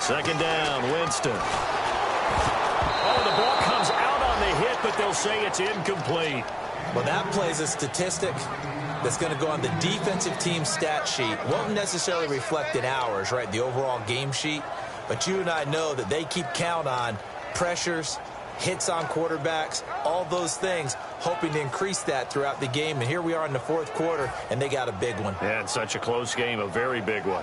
A: Second down, Winston. Oh, the ball comes out on the hit, but they'll say it's incomplete.
B: Well, that plays a statistic that's going to go on the defensive team stat sheet. Won't necessarily reflect in ours, right, the overall game sheet. But you and I know that they keep count on pressures, hits on quarterbacks, all those things, hoping to increase that throughout the game. And here we are in the fourth quarter, and they got a big one.
A: Yeah, it's such a close game, a very big one.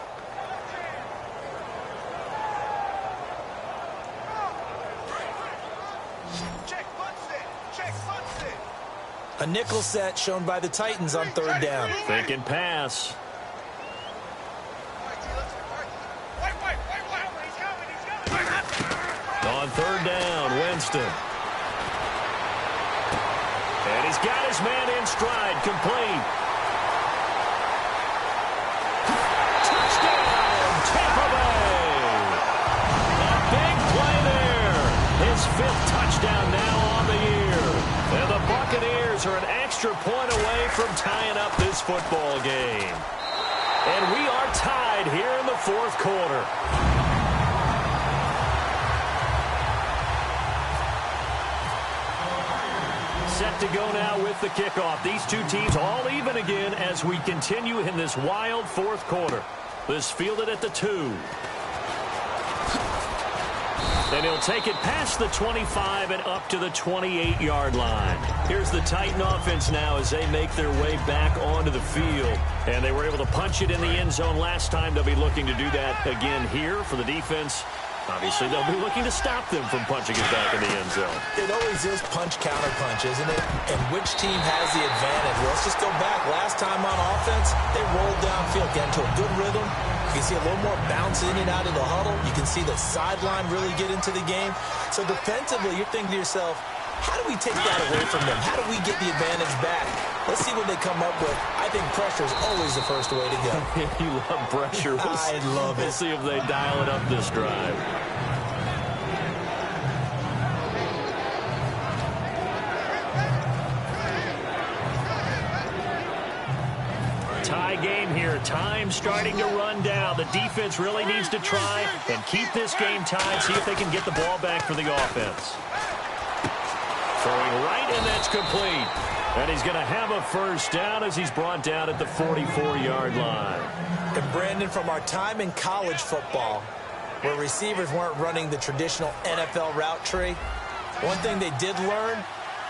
B: A nickel set shown by the Titans on third down.
A: Thinking pass. On third down, Winston. And he's got his man in stride, complete. Touchdown, Tampa Bay. A big play there. His 5th touchdown now on the year. And the Buccaneers are an extra point away from tying up this football game. And we are tied here in the fourth quarter. Set to go now with the kickoff. These two teams all even again as we continue in this wild fourth quarter. This fielded at the 2. And he'll take it past the 25 and up to the 28-yard line. Here's the Titan offense now as they make their way back onto the field. And they were able to punch it in the end zone last time. They'll be looking to do that again here for the defense. Obviously, they'll be looking to stop them from punching it back in the end zone.
B: It always is punch-counter-punch, isn't it? And which team has the advantage? Well, let's just go back. Last time on offense, they rolled downfield, get into a good rhythm. You can see a little more bounce in and out of the huddle. You can see the sideline really get into the game. So defensively, you're thinking to yourself, how do we take that away from them? How do we get the advantage back? Let's see what they come up with. I think pressure is always the first way to go.
A: You love pressure.
B: I love it.
A: We'll see if they dial it up this drive. Tie game here. Time starting to run down. The defense really needs to try and keep this game tied. See if they can get the ball back for the offense. Throwing right, and that's complete. And he's going to have a first down as he's brought down at the 44-yard line.
B: And Brandon, from our time in college football, where receivers weren't running the traditional NFL route tree, one thing they did learn,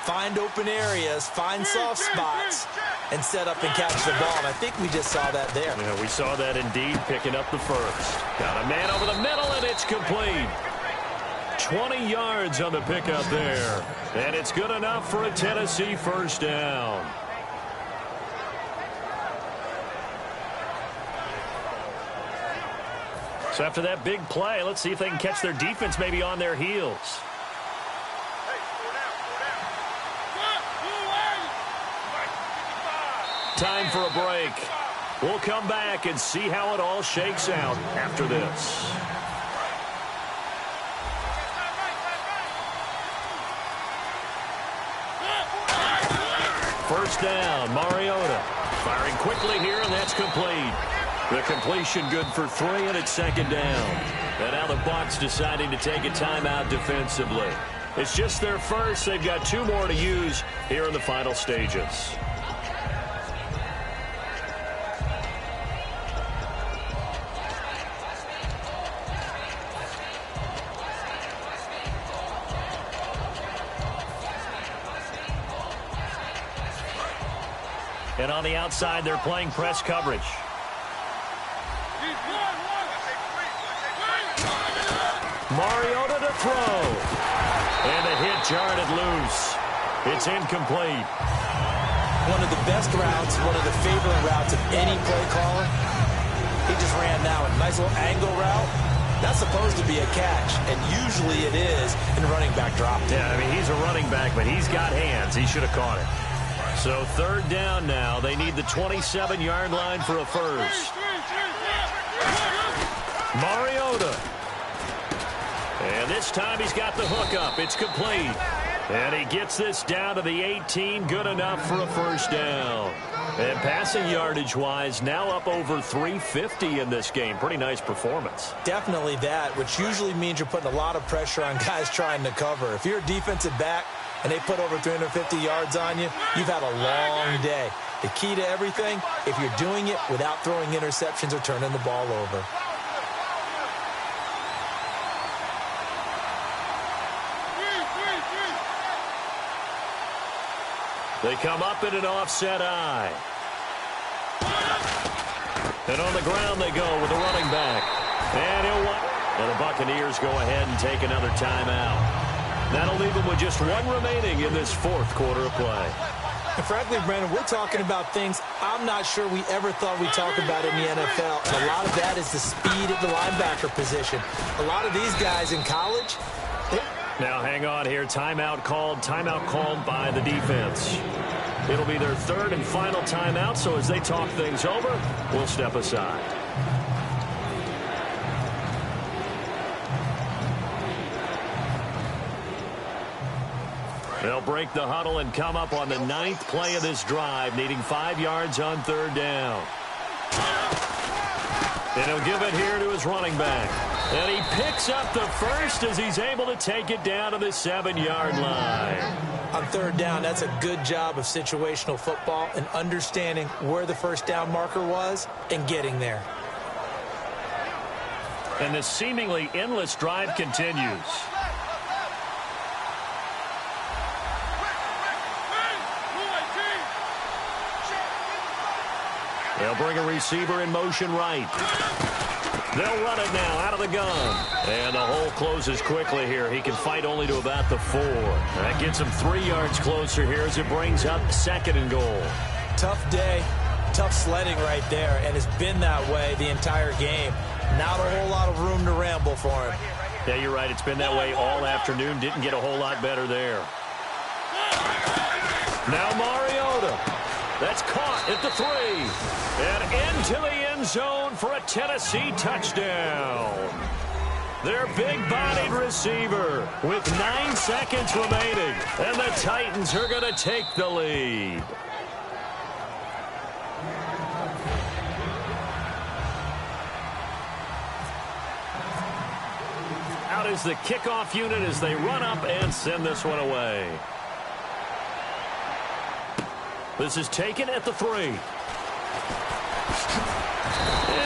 B: find open areas, find soft spots, and set up and catch the ball. And I think we just saw that there.
A: Yeah, we saw that indeed, picking up the first. Got a man over the middle, and it's complete. 20 yards on the pickup there. And it's good enough for a Tennessee first down. So after that big play, let's see if they can catch their defense maybe on their heels. Time for a break. We'll come back and see how it all shakes out after this. First down, Mariota. Firing quickly here, and that's complete. The completion good for 3, and it's second down. And now the Bucs deciding to take a timeout defensively. It's just their first. They've got 2 more to use here in the final stages. And on the outside, they're playing press coverage. Mariota to throw. And the hit jarred it loose. It's incomplete.
B: One of the best routes, one of the favorite routes of any play caller. He just ran now a nice little angle route. That's supposed to be a catch, and usually it is, and the running back dropped it.
A: Yeah, I mean, he's a running back, but he's got hands. He should have caught it. So third down now. They need the 27-yard line for a first. Mariota. And this time he's got the hook up. It's complete. And he gets this down to the 18, good enough for a first down. And passing yardage-wise, now up over 350 in this game. Pretty nice performance.
B: Definitely that, which usually means you're putting a lot of pressure on guys trying to cover. If you're a defensive back and they put over 350 yards on you, you've had a long day. The key to everything, if you're doing it without throwing interceptions or turning the ball over.
A: They come up in an offset eye. And on the ground they go with a running back. And he'll want. And the Buccaneers go ahead and take another timeout. That'll leave them with just one remaining in this fourth quarter of play.
B: And frankly, Brandon, we're talking about things I'm not sure we ever thought we'd talk about in the NFL. And a lot of that is the speed at the linebacker position. A lot of these guys in college.
A: Now hang on here. Timeout called by the defense. It'll be their third and final timeout, so as they talk things over, we'll step aside. They'll break the huddle and come up on the 9th play of this drive, needing 5 yards on third down. And he'll give it here to his running back. And he picks up the first as he's able to take it down to the 7-yard line.
B: On third down, that's a good job of situational football and understanding where the first down marker was and getting there.
A: And this seemingly endless drive continues. They'll bring a receiver in motion right. They'll run it now out of the gun. And the hole closes quickly here. He can fight only to about the 4. That gets him 3 yards closer here as it brings up 2nd and goal.
B: Tough day, tough sledding right there, and it's been that way the entire game. Not a whole lot of room to ramble for him.
A: Yeah, you're right. It's been that way all afternoon. Didn't get a whole lot better there. Now Mariota. That's caught at the 3. And into the end zone for a Tennessee touchdown. Their big-bodied receiver with 9 seconds remaining. And the Titans are going to take the lead. Out is the kickoff unit as they run up and send this one away. This is taken at the 3. And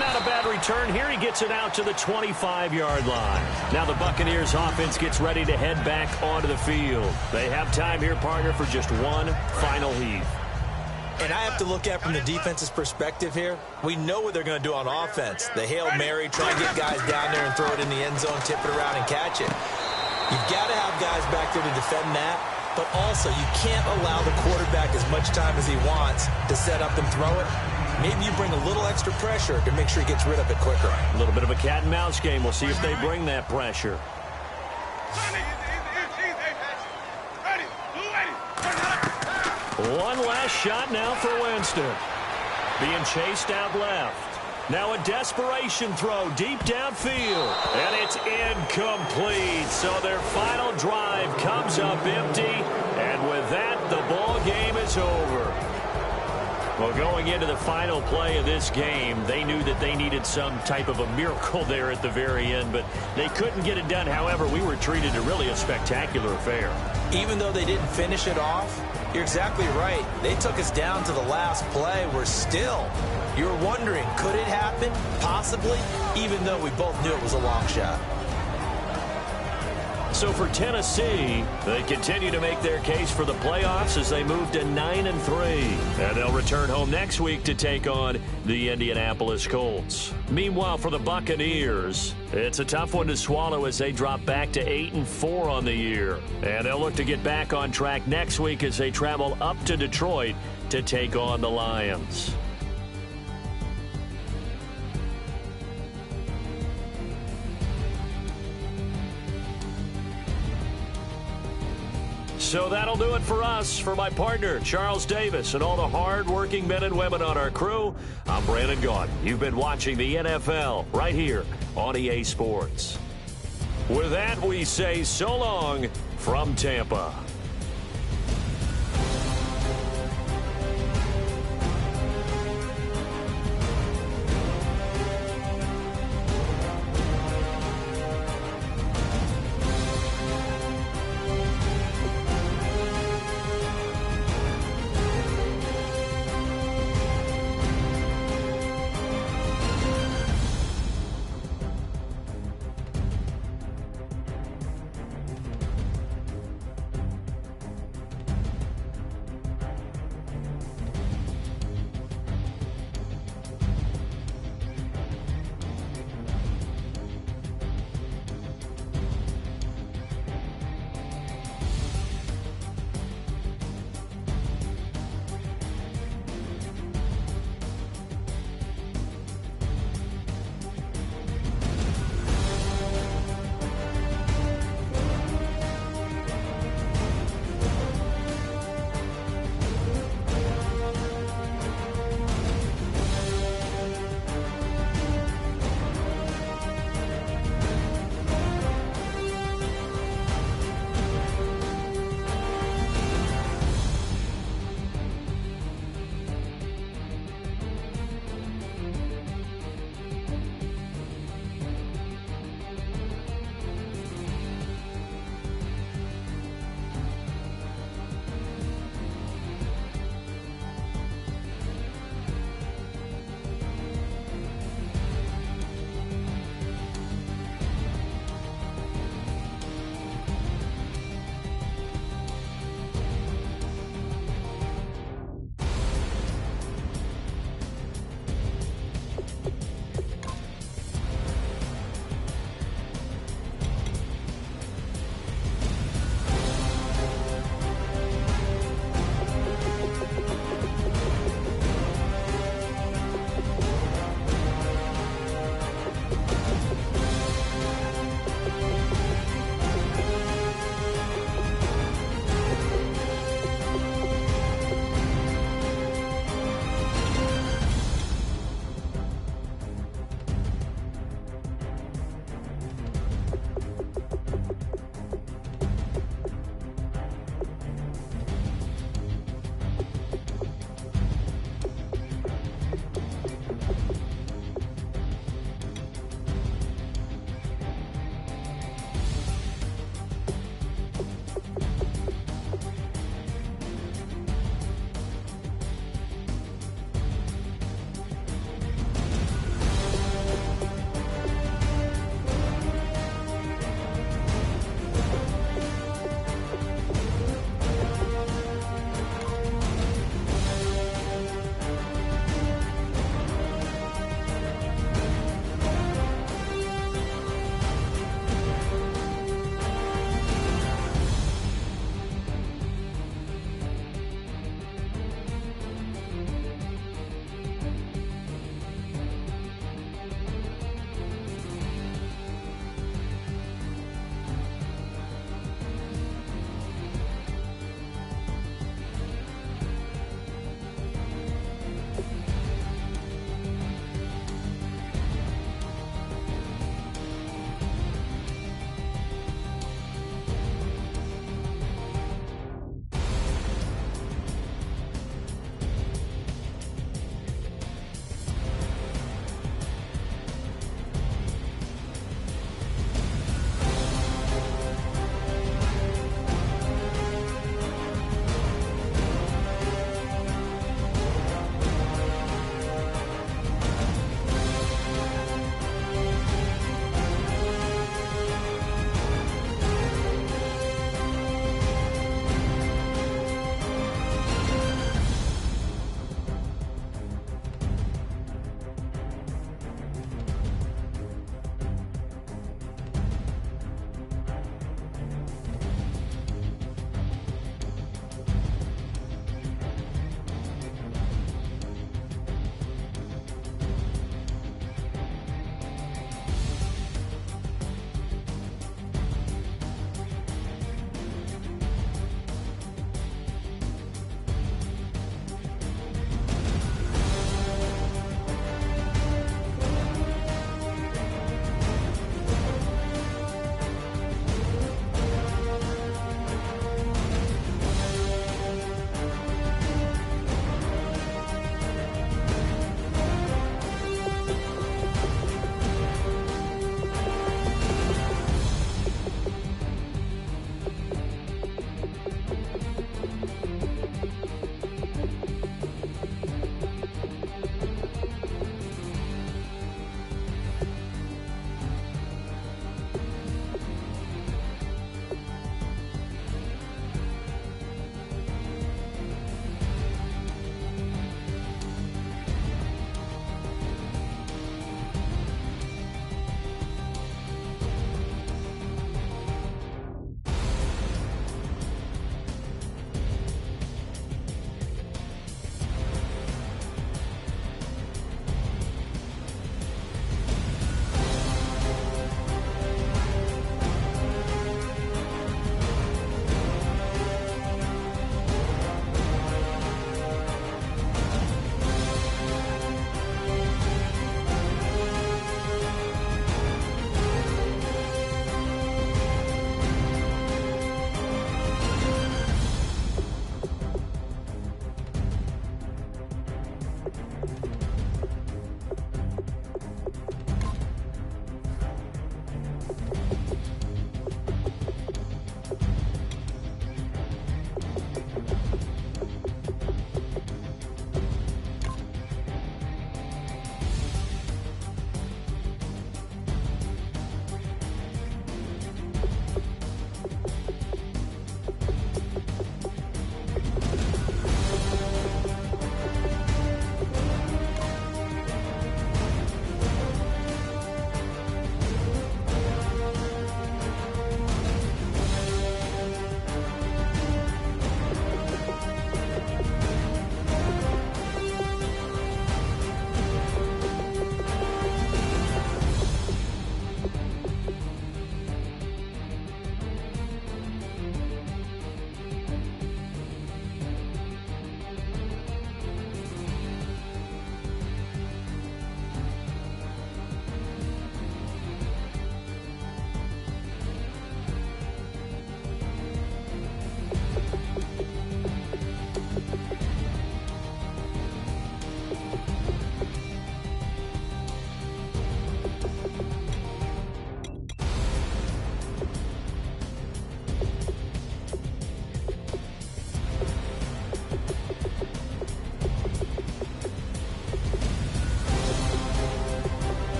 A: not a bad return here. He gets it out to the 25-yard line. Now the Buccaneers offense gets ready to head back onto the field. They have time here, partner, for just one final heave.
B: And I have to look at from the defense's perspective here. We know what they're going to do on offense. The Hail Mary, try and get guys down there and throw it in the end zone, tip it around and catch it. You've got to have guys back there to defend that. But also, you can't allow the quarterback as much time as he wants to set up and throw it. Maybe you bring a little extra pressure to make sure he gets rid of it quicker.
A: A little bit of a cat and mouse game. We'll see if they bring that pressure. One last shot now for Winston. Being chased out left. Now a desperation throw deep downfield. And it's incomplete. So their final drive comes up empty. And with that, the ball game is over. Well, going into the final play of this game, they knew that they needed some type of a miracle there at the very end, but they couldn't get it done. However, we were treated to really a spectacular affair.
B: Even though they didn't finish it off, you're exactly right. They took us down to the last play. We're still, you're wondering, could it happen? Possibly, even though we both knew it was a long shot.
A: So for Tennessee, they continue to make their case for the playoffs as they move to 9-3. And they'll return home next week to take on the Indianapolis Colts. Meanwhile, for the Buccaneers, it's a tough one to swallow as they drop back to 8-4 on the year. And they'll look to get back on track next week as they travel up to Detroit to take on the Lions. So that'll do it for us. For my partner, Charles Davis, and all the hard-working men and women on our crew, I'm Brandon Gaudin. You've been watching the NFL right here on EA Sports. With that, we say so long from Tampa.